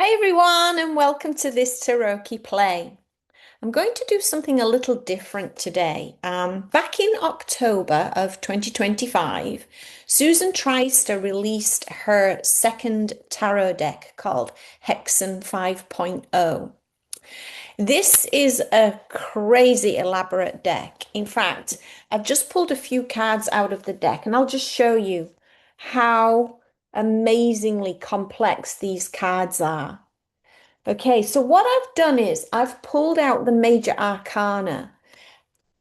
Hey everyone, and welcome to this Tarocchi-Play. I'm going to do something a little different today. Back in October of 2025, Susan Treister released her second tarot deck called Hexen 5.0. This is a crazy elaborate deck. In fact, I've just pulled a few cards out of the deck and I'll just show you how amazingly complex these cards are. Okay, so what I've done is I've pulled out the major arcana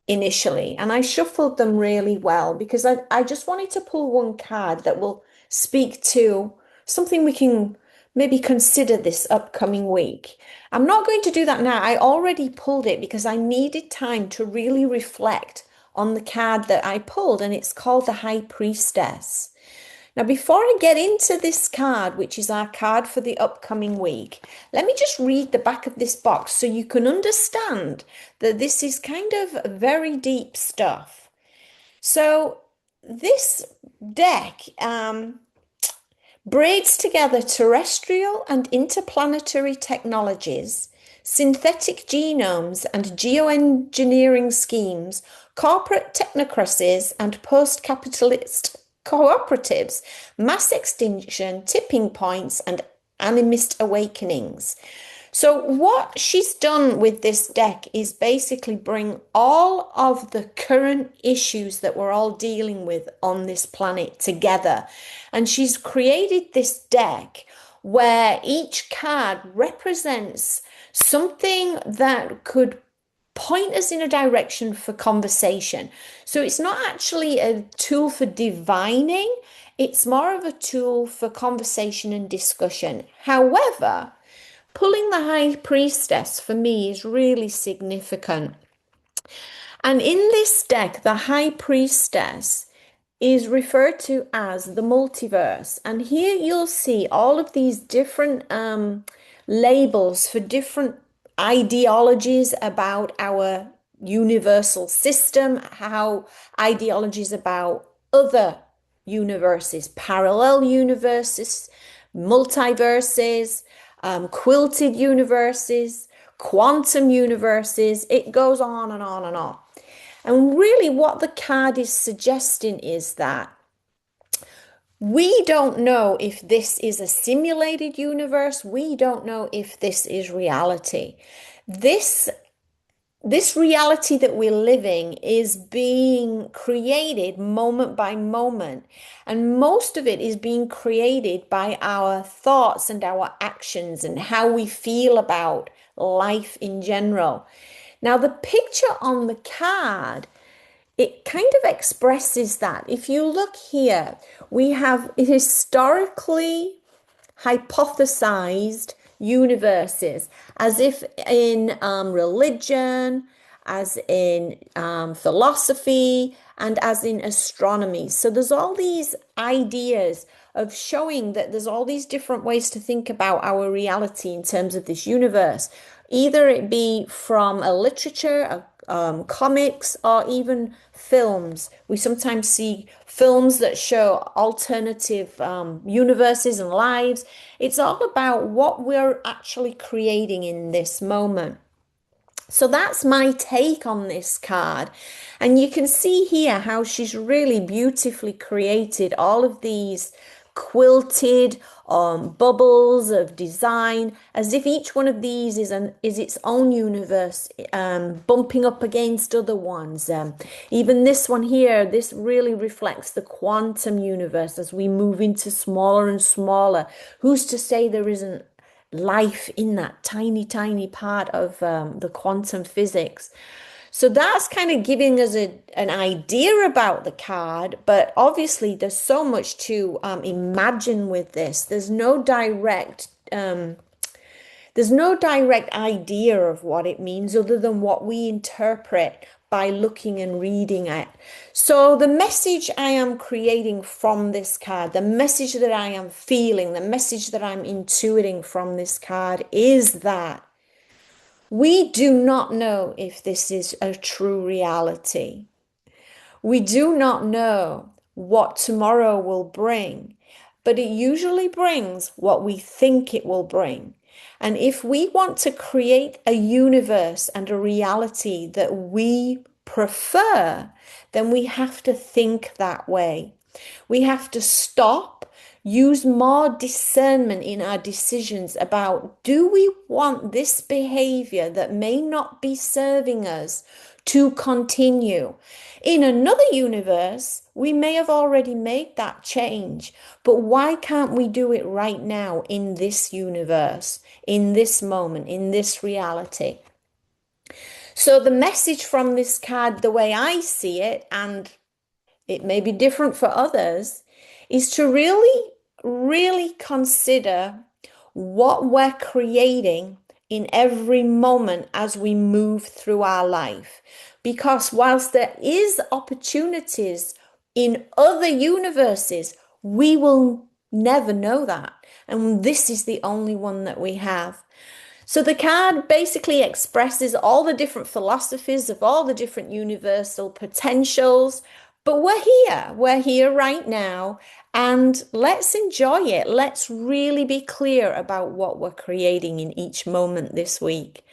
initially and I shuffled them really well because I just wanted to pull one card that will speak to something we can maybe consider this upcoming week. I'm not going to do that now. I already pulled it because I needed time to really reflect on the card that I pulled, and it's called the High Priestess. Now, before I get into this card, which is our card for the upcoming week, let me just read the back of this box so you can understand that this is kind of very deep stuff. So, this deck braids together terrestrial and interplanetary technologies, synthetic genomes and geoengineering schemes, corporate technocracies, and post-capitalist cooperatives, mass extinction, tipping points, and animist awakenings. So what she's done with this deck is basically bring all of the current issues that we're all dealing with on this planet together. And she's created this deck where each card represents something that could point us in a direction for conversation. So it's not actually a tool for divining, it's more of a tool for conversation and discussion. However, pulling the High Priestess for me is really significant. And in this deck, the High Priestess is referred to as the multiverse. And here you'll see all of these different labels for different ideologies about our universal system, how ideologies about other universes, parallel universes, multiverses, quilted universes, quantum universes. It goes on and on and on. And really, what the card is suggesting is that we don't know if this is a simulated universe. We don't know if this is reality. This this reality that we're living is being created moment by moment, and most of it is being created by our thoughts and our actions and how we feel about life in general. Now, the picture on the card, it kind of expresses that. If you look here, we have historically hypothesized universes, as if in religion, as in philosophy, and as in astronomy. So there's all these ideas of showing that there's all these different ways to think about our reality in terms of this universe, either it be from a literature, comics, or even films. We sometimes see films that show alternative universes and lives. It's all about what we're actually creating in this moment. So that's my take on this card. And you can see here how she's really beautifully created all of these quilted bubbles of design, as if each one of these is its own universe, bumping up against other ones. Even this one here, this really reflects the quantum universe as we move into smaller and smaller. Who's to say there isn't life in that tiny, tiny part of the quantum physics? So that's kind of giving us an idea about the card, but obviously there's so much to imagine with this. There's no direct idea of what it means other than what we interpret by looking and reading it. So the message I am creating from this card, the message that I am feeling, the message that I'm intuiting from this card is that we do not know if this is a true reality. We do not know what tomorrow will bring, but it usually brings what we think it will bring. And if we want to create a universe and a reality that we prefer, then we have to think that way. We have to stop, use more discernment in our decisions about, do we want this behavior that may not be serving us to continue? In another universe, we may have already made that change, but why can't we do it right now in this universe, in this moment, in this reality? So the message from this card, the way I see it, and it may be different for others, is to really consider what we're creating in every moment as we move through our life. Because whilst there is opportunities in other universes, we will never know that. And this is the only one that we have. So the card basically expresses all the different philosophies of all the different universal potentials. But we're here right now, and let's enjoy it. Let's really be clear about what we're creating in each moment this week.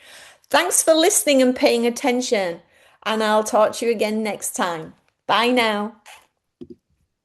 Thanks for listening and paying attention, and I'll talk to you again next time. Bye now.